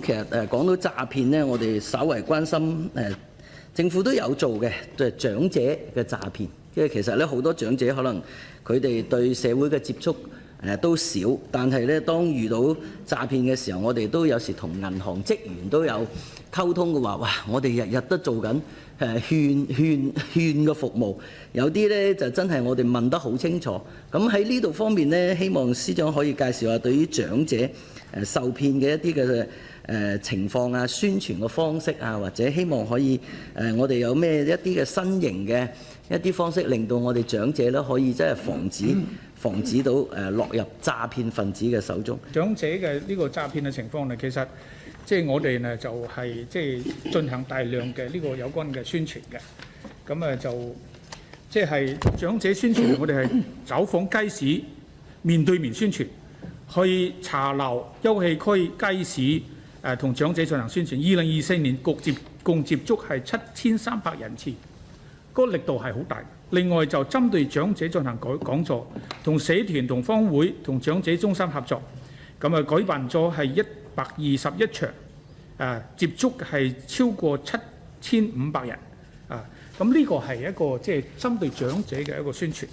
其實講到詐騙咧，我哋稍為關心政府都有做嘅，就係長者嘅詐騙。即係其實咧，好多長者可能佢哋對社會嘅接觸都少，但係咧當遇到詐騙嘅時候，我哋都有時同銀行職員都有溝通嘅話，哇！我哋日日都做緊勸嘅服務，有啲咧就真係我哋問得好清楚。咁喺呢度方面咧，希望司長可以介紹下對於長者受騙嘅一啲嘅情況啊、宣傳嘅方式啊，或者希望可以我哋有咩一啲嘅新型嘅一啲方式，令到我哋長者咧可以真係防止到落入詐騙分子嘅手中。長者嘅呢個詐騙嘅情況呢，其實即係我哋呢就係即係進行大量嘅呢個有關嘅宣傳嘅。咁就即係長者宣傳，我哋係走訪街市，面對面宣傳，去茶樓、休憩區、街市同長者進行宣傳。2024年共接觸係7300人次，嗰個力度係好大。另外就針對長者進行講座，同社團同坊會同長者中心合作，咁舉辦咗係121場，接觸係超過7500人，咁呢個係一個即係針對長者嘅一個宣傳。